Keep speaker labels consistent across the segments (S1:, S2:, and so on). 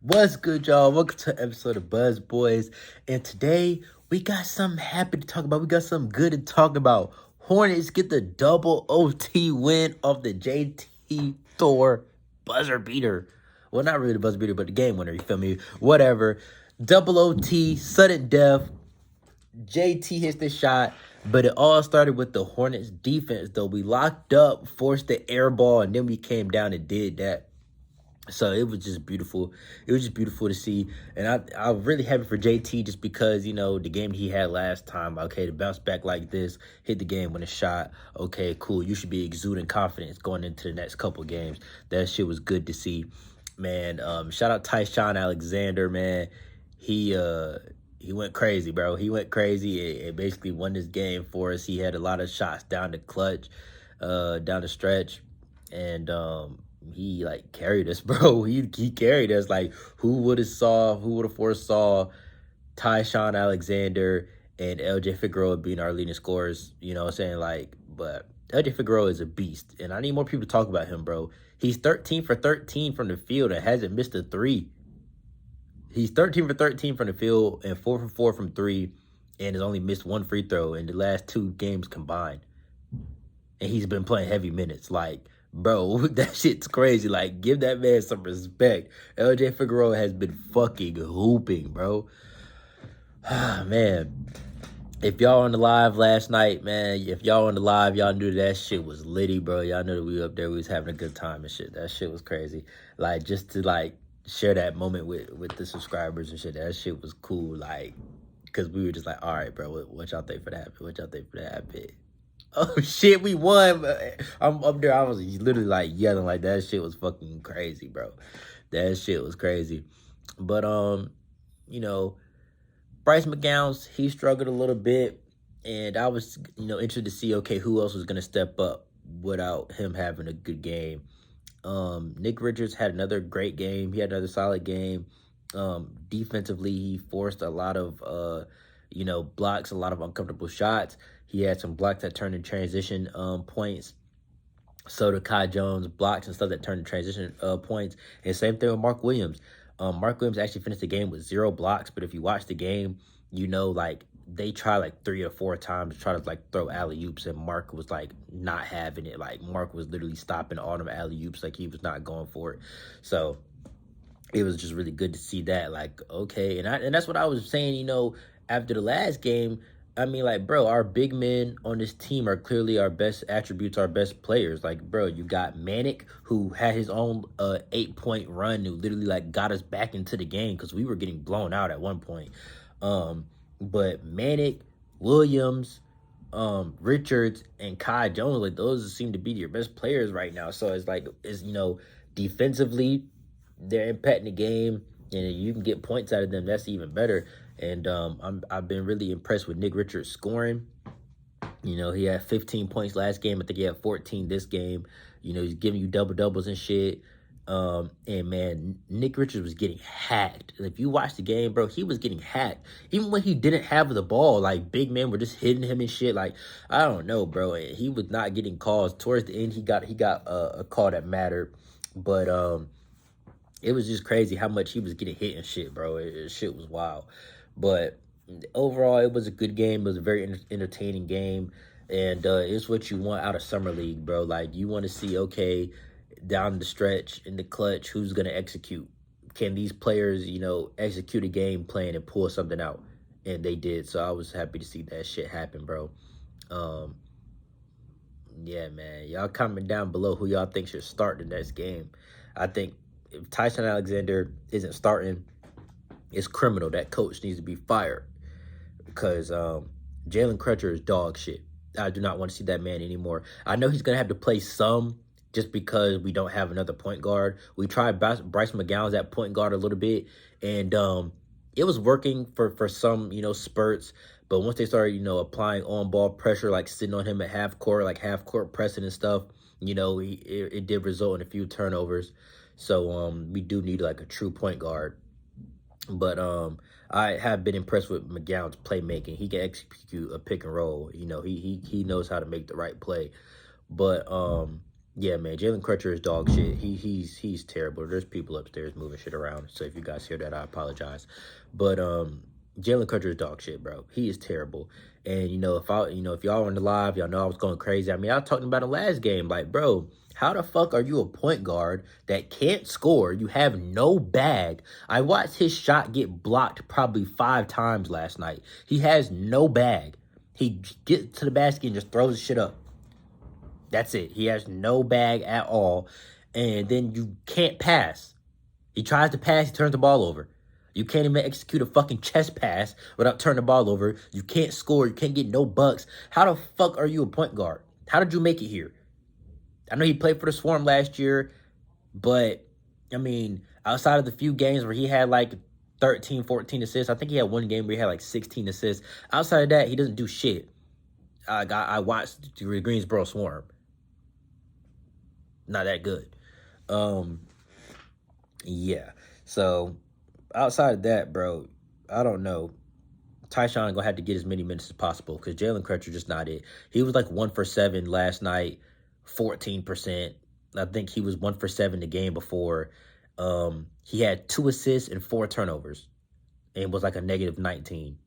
S1: What's good, y'all? Welcome to an episode of Buzz Boys. And today we got something happy to talk about. We got something good to talk about. Hornets get the double OT win of the JT Thor buzzer beater. Well, not really the buzzer beater, but the game winner. You feel me? Whatever. Double OT, sudden death. JT hits the shot, but it all started with the Hornets defense, though. We locked up, forced the air ball, and then we came down and did that. So it was just beautiful. It was just beautiful to see. And I'm really happy for JT just because, the game he had last time, okay, to bounce back like this, hit the game with a shot. Okay, cool. You should be exuding confidence going into the next couple games. That shit was good to see. Man, shout out Tyshawn Alexander, man. He went crazy, bro. He went crazy and basically won this game for us. He had a lot of shots down the clutch, down the stretch. And he like carried us, bro. He carried us. Like who would have foresaw Tyshawn Alexander and LJ Figueroa being our leading scorers, you know what I'm saying? Like, but LJ Figueroa is a beast. And I need more people to talk about him, bro. He's 13 for 13 from the field and hasn't missed a three. He's 13 for 13 from the field and 4 for 4 from three and has only missed one free throw in the last two games combined. And he's been playing heavy minutes. Like, bro, that shit's crazy. Like, give that man some respect. LJ Figueroa has been fucking hooping, bro. Man, if y'all on the live last night, man, if y'all on the live, y'all knew that shit was litty, bro. Y'all knew that we up there, we was having a good time and shit. That shit was crazy. Like, just to, like, share that moment with the subscribers and shit, that shit was cool. Like, because we were just like, all right, bro, what y'all think for that? What y'all think for that bit? Oh shit, we won. I'm up there. I was literally like yelling like that shit was fucking crazy, bro. That shit was crazy. But you know, Bryce McGowan's he struggled a little bit, and I was interested to see who else was gonna step up without him having a good game. Nick Richards had another great game. He had another solid game. Defensively, he forced a lot of blocks, a lot of uncomfortable shots. He had some blocks that turned in transition points. So did Kai Jones, blocks and stuff that turned in transition points. And same thing with Mark Williams. Mark Williams actually finished the game with 0 blocks, but if you watch the game, like they tried like 3 or 4 times to try to like throw alley-oops, and Mark was like not having it. Like Mark was literally stopping all them alley-oops, like he was not going for it. So it was just really good to see that. Like, okay, and that's what I was saying, after the last game. I mean, like, bro, our big men on this team are clearly our best attributes, our best players. Like, bro, you got Manic, who had his own 8-point run, who literally like got us back into the game because we were getting blown out at one point. But Manic, Williams, Richards, and Kai Jones, like those seem to be your best players right now. So it's like, defensively, they're impacting the game, and you can get points out of them. That's even better. And I've been really impressed with Nick Richards scoring. He had 15 points last game. I think he had 14 this game. He's giving you double doubles and shit. And man, Nick Richards was getting hacked. If you watch the game, bro, he was getting hacked. Even when he didn't have the ball, like big men were just hitting him and shit. Like, I don't know, bro. He was not getting calls. Towards the end, he got a call that mattered. But it was just crazy how much he was getting hit and shit, bro. Shit was wild. But overall, it was a good game. It was a very entertaining game. And it's what you want out of Summer League, bro. Like, you want to see, down the stretch, in the clutch, who's going to execute? Can these players, execute a game plan and pull something out? And they did. So I was happy to see that shit happen, bro. Yeah, man. Y'all comment down below who y'all think should start the next game. I think if Tyson Alexander isn't starting, it's criminal. That coach needs to be fired because Jalen Crutcher is dog shit. I do not want to see that man anymore. I know he's going to have to play some just because we don't have another point guard. We tried Bryce McGowan's at point guard a little bit, and it was working for some, spurts. But once they started, applying on-ball pressure, like sitting on him at half court pressing and stuff, it did result in a few turnovers. So we do need like a true point guard. But I have been impressed with McGowan's playmaking. He can execute a pick and roll. He knows how to make the right play. But Yeah, man, Jalen Crutcher is dog shit. He's terrible. There's people upstairs moving shit around. So if you guys hear that, I apologize. But Jalen Crutcher is dog shit, bro. He is terrible. And if y'all on the live, y'all know I was going crazy. I mean, I was talking about the last game. Like, bro, how the fuck are you a point guard that can't score? You have no bag. I watched his shot get blocked probably 5 times last night. He has no bag. He gets to the basket and just throws his shit up. That's it. He has no bag at all. And then you can't pass. He tries to pass, he turns the ball over. You can't even execute a fucking chest pass without turning the ball over. You can't score. You can't get no bucks. How the fuck are you a point guard? How did you make it here? I know he played for the Swarm last year, but, I mean, outside of the few games where he had like 13, 14 assists, I think he had one game where he had like 16 assists. Outside of that, he doesn't do shit. I watched the Greensboro Swarm. Not that good. Yeah. So outside of that, bro, I don't know. Tyshawn gonna have to get as many minutes as possible because Jalen Crutcher just not it. He was like 1 for 7 last night, 14%. I think he was 1 for 7 the game before. He had 2 assists and 4 turnovers, and was like a negative 19.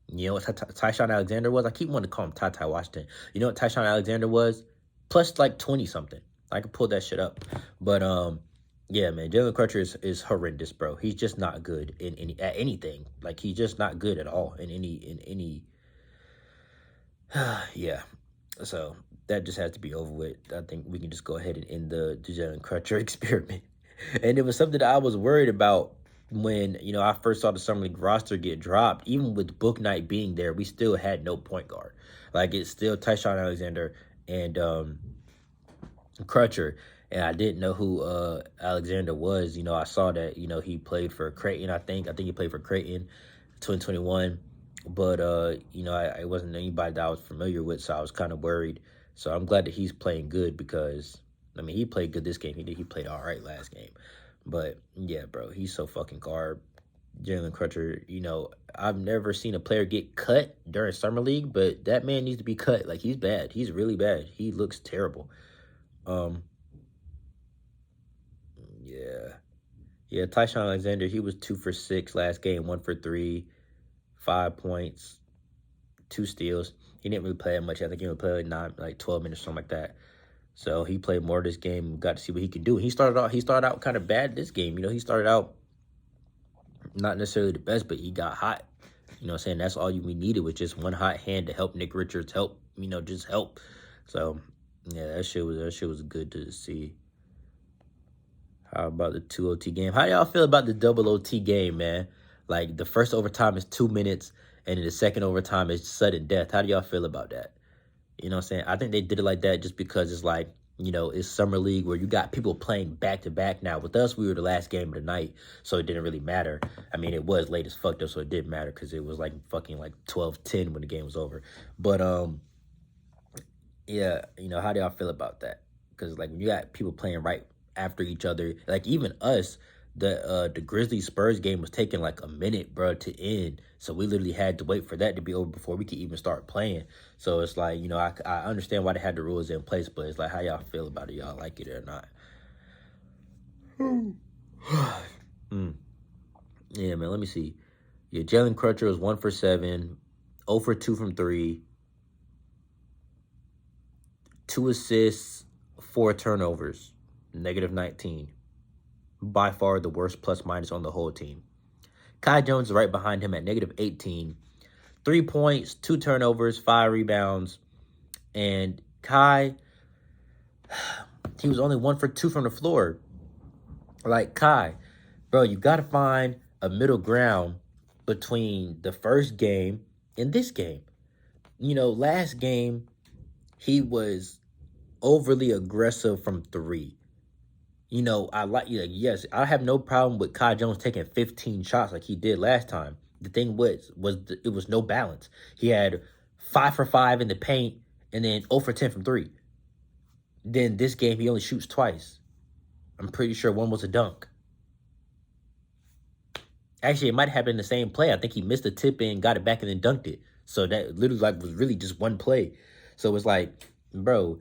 S1: You know what Tyshawn Alexander was? I keep wanting to call him Ty Washington. You know what Tyshawn Alexander was? Plus like 20 something. I can pull that shit up. But yeah, man, Jalen Crutcher is horrendous, bro. He's just not good at anything. Like, he's just not good at all in any. Yeah. So that just has to be over with. I think we can just go ahead and end the Jalen Crutcher experiment. And it was something that I was worried about when, I first saw the Summer League roster get dropped. Even with Book Night being there, we still had no point guard. Like, it's still Tyshawn Alexander and Crutcher. And I didn't know who Alexander was. I saw that, he played for Creighton, I think. I think he played for Creighton 2021. But, I wasn't anybody that I was familiar with, so I was kind of worried. So I'm glad that he's playing good because, I mean, he played good this game. He played all right last game. But, yeah, bro, he's so fucking garb. Jalen Crutcher, I've never seen a player get cut during Summer League, but that man needs to be cut. Like, he's bad. He's really bad. He looks terrible. Yeah, Tyshawn Alexander, he was 2 for 6 last game, 1 for 3, 5 points, 2 steals. He didn't really play that much. I think he only played like 12 minutes or something like that. So he played more this game. Got to see what he could do. He started out kind of bad this game. He started out not necessarily the best, but he got hot. You know what I'm saying? That's all we needed was just one hot hand to help Nick Richards just help. So, yeah, that shit was good to see. How about the 2 OT game? How y'all feel about the double OT game, man? Like, the first overtime is 2 minutes, and then the second overtime is sudden death. How do y'all feel about that? You know what I'm saying? I think they did it like that just because it's like, it's Summer League where you got people playing back-to-back now. With us, we were the last game of the night, so it didn't really matter. I mean, it was late as fuck, though, so it didn't matter because it was like fucking like 12-10 when the game was over. But, yeah, how do y'all feel about that? Because, like, when you got people playing right after each other, like, even us, the Grizzlies Spurs game was taking like a minute, bro, to end. So we literally had to wait for that to be over before we could even start playing. So it's like, I understand why they had the rules in place, but it's like, how y'all feel about it? Y'all like it or not? Yeah, man, let me see. Yeah, Jalen Crutcher was 1 for 7, 0 for 2 from 3, 2 assists, 4 turnovers, negative 19. By far the worst plus minus on the whole team. Kai Jones is right behind him at negative 18. 3 points, 2 turnovers, 5 rebounds. And Kai, he was only 1 for 2 from the floor. Like, Kai, bro, you got to find a middle ground between the first game and this game. Last game, he was overly aggressive from 3. Yes, I have no problem with Kai Jones taking 15 shots like he did last time. The thing it was no balance. He had 5 for 5 in the paint and then 0 for 10 from 3. Then this game, he only shoots twice. I'm pretty sure one was a dunk. Actually, it might have been the same play. I think he missed a tip and got it back and then dunked it. So that literally was really just one play. So it's like, bro,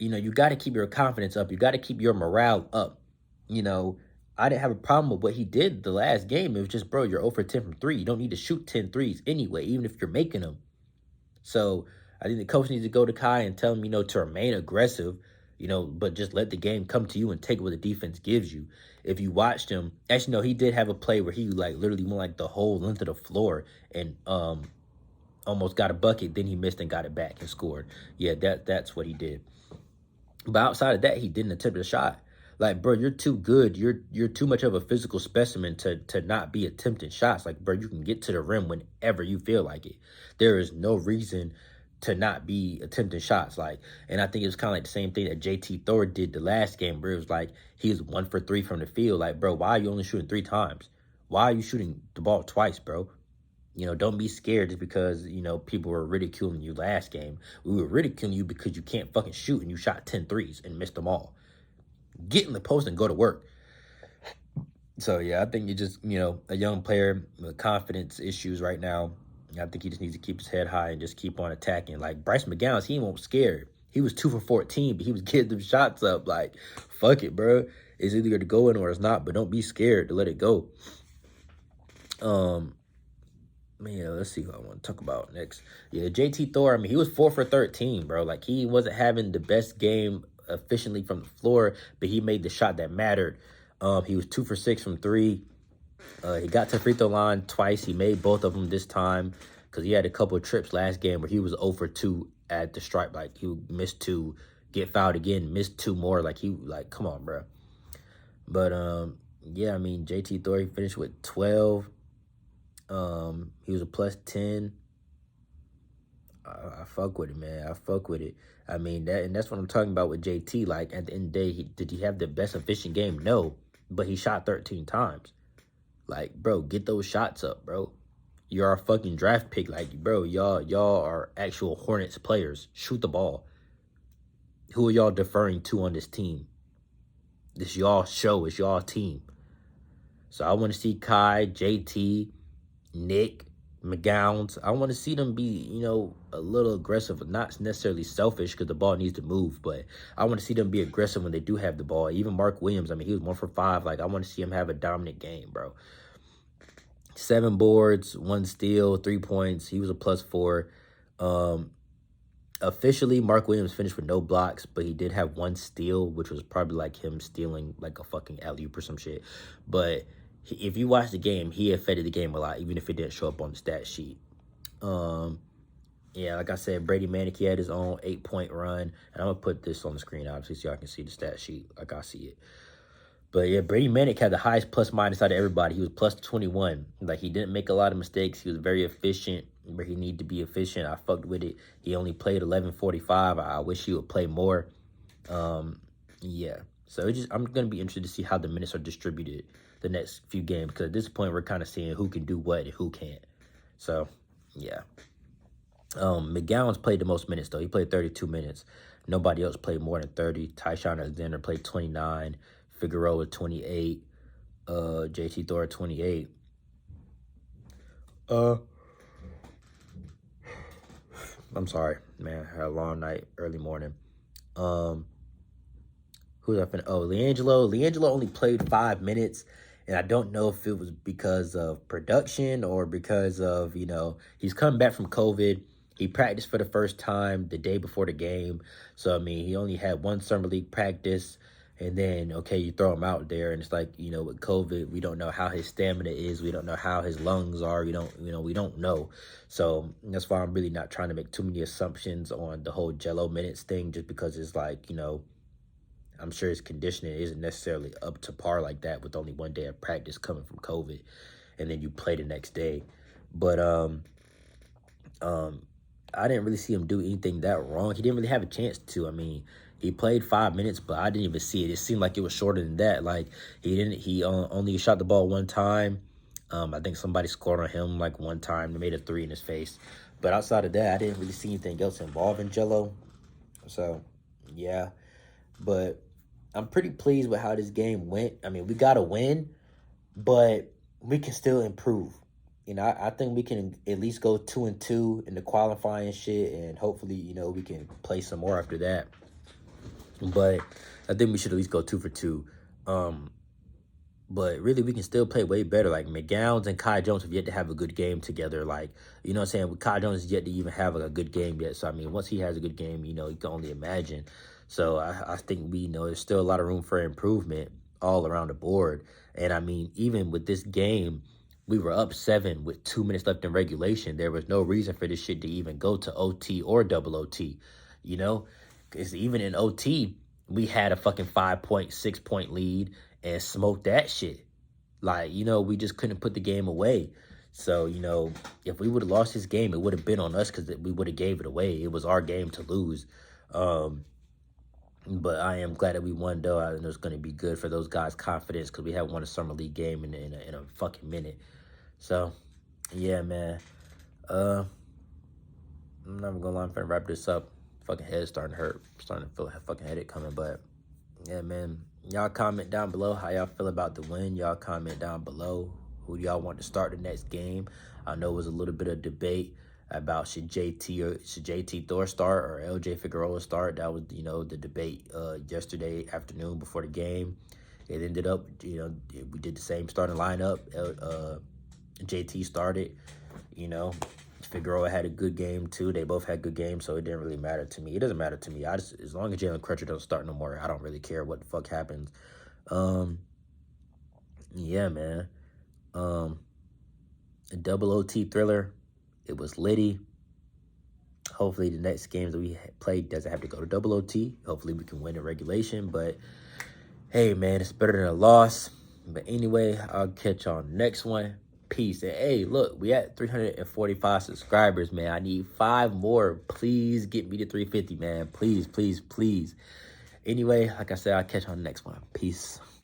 S1: you got to keep your confidence up. You got to keep your morale up. You know, I didn't have a problem with what he did the last game. It was just, bro, you're 0 for 10 from 3. You don't need to shoot 10 threes anyway, even if you're making them. So I think the coach needs to go to Kai and tell him, to remain aggressive, but just let the game come to you and take what the defense gives you. If you watched him, actually, no, he did have a play where he like literally went like the whole length of the floor and almost got a bucket. Then he missed and got it back and scored. Yeah, that's what he did. But outside of that, he didn't attempt a shot. Like, bro, you're too good. You're too much of a physical specimen to not be attempting shots. Like, bro, you can get to the rim whenever you feel like it. There is no reason to not be attempting shots. Like, and I think it was kind of like the same thing that JT Thor did the last game, where it was like he was 1 for 3 from the field. Like, bro, why are you only shooting 3 times? Why are you shooting the ball twice, bro? Don't be scared just because, people were ridiculing you last game. We were ridiculing you because you can't fucking shoot and you shot 10 threes and missed them all. Get in the post and go to work. So, yeah, I think you're just, a young player with confidence issues right now. I think he just needs to keep his head high and just keep on attacking. Like, Bryce McGowan, he won't scared. He was 2 for 14, but he was getting them shots up. Like, fuck it, bro. It's either to go in or it's not, but don't be scared to let it go. Man, let's see who I want to talk about next. Yeah, JT Thor, he was 4 for 13, bro. Like, he wasn't having the best game efficiently from the floor, but he made the shot that mattered. He was 2 for 6 from 3. He got to the free throw line twice. He made both of them this time because he had a couple of trips last game where he was 0 for 2 at the stripe. Like, he missed 2, get fouled again, missed 2 more. Like, come on, bro. But, yeah, JT Thor, he finished with 12. He was a plus 10. I fuck with it, man. I fuck with it. That's what I'm talking about with JT. Like, at the end of the day, did he have the best efficient game? No, but he shot 13 times. Like, bro, get those shots up, bro. You're a fucking draft pick. Like, bro, y'all are actual Hornets players. Shoot the ball. Who are y'all deferring to on this team? This y'all show. It's y'all team. So I want to see Kai, JT, Nick, McGowns. I want to see them be, a little aggressive, not necessarily selfish because the ball needs to move, but I want to see them be aggressive when they do have the ball. Even Mark Williams, he was 1 for 5. Like, I want to see him have a dominant game, bro. 7 boards, 1 steal, 3 points. He was a plus 4. Officially, Mark Williams finished with no blocks, but he did have 1 steal, which was probably like him stealing like a fucking alley-oop or some shit. But if you watch the game, he affected the game a lot, even if it didn't show up on the stat sheet. Yeah, like I said, Brady Manick, he had his own 8-point run. And I'm going to put this on the screen, obviously, so y'all can see the stat sheet like I see it. But, yeah, Brady Manick had the highest plus-minus out of everybody. He was plus 21. Like, he didn't make a lot of mistakes. He was very efficient where he needed to be efficient. I fucked with it. He only played 11:45. I wish he would play more. Yeah. So I'm going to be interested to see how the minutes are distributed the next few games, because at this point we're kind of seeing who can do what and who can't. So, yeah. McGowan's played the most minutes, though. He played 32 minutes. Nobody else played more than 30. Tyshawn Alexander played 29. Figueroa 28. JT Thor 28. I'm sorry, man. I had a long night, early morning. Who's up in? Oh, LiAngelo. LiAngelo only played 5 minutes, and I don't know if it was because of production or because of, he's coming back from COVID. He practiced for the first time the day before the game. So, he only had 1 summer league practice. And then, okay, you throw him out there, and it's like, with COVID, we don't know how his stamina is. We don't know how his lungs are. We don't know. So that's why I'm really not trying to make too many assumptions on the whole Jello minutes thing, just because it's like, I'm sure his conditioning isn't necessarily up to par like that with only 1 day of practice coming from COVID, and then you play the next day. But I didn't really see him do anything that wrong. He didn't really have a chance to. He played 5 minutes, but I didn't even see it. It seemed like it was shorter than that. Like, he only shot the ball 1 time. I think somebody scored on him like 1 time. They made a 3 in his face. But outside of that, I didn't really see anything else involving Jello. So, yeah. But I'm pretty pleased with how this game went. We got to win, but we can still improve. I think we can at least go 2-2 in the qualifying shit, and hopefully, we can play some more after that. But I think we should at least go 2 for 2. But really, we can still play way better. Like McGowns and Kai Jones have yet to have a good game together. Like, you know what I'm saying? Kai Jones is yet to even have a good game yet. So, I mean, once he has a good game, you know, you can only imagine. So, I think we, you know, there's still a lot of room for improvement all around the board. And I mean, even with this game, we were up 7 with 2 minutes left in regulation. There was no reason for this shit to even go to OT or double OT, you know? Because even in OT, we had a fucking 5 point, 6 point lead and smoked that shit. Like, you know, we just couldn't put the game away. So, you know, if we would have lost this game, it would have been on us because we would have gave it away. It was our game to lose. But I am glad that we won, though. I know it's going to be good for those guys' confidence because we haven't won a summer league game in a fucking minute. So, yeah, man. I'm not even gonna lie, I'm finna wrap this up. Fucking head's starting to hurt. I'm starting to feel a fucking headache coming, but yeah, man. Y'all comment down below how y'all feel about the win. Y'all comment down below who y'all want to start the next game. I know it was a little bit of debate about should JT Thor start or LJ Figueroa start. That was, you know, the debate yesterday afternoon before the game. It ended up, you know, we did the same starting lineup. JT started, you know. Figueroa had a good game too. They both had good games, so it didn't really matter to me. It doesn't matter to me. I just, as long as Jalen Crutcher doesn't start no more, I don't really care what the fuck happens. Yeah, man. A double OT thriller. It was litty. Hopefully the next games that we play doesn't have to go to double OT. Hopefully we can win in regulation. But hey, man, it's better than a loss. But anyway, I'll catch y'all next one. Peace. And hey, look, we at 345 subscribers, man. I need 5 more. Please get me to 350, man. Please, please, please. Anyway, like I said, I'll catch you on the next one. Peace.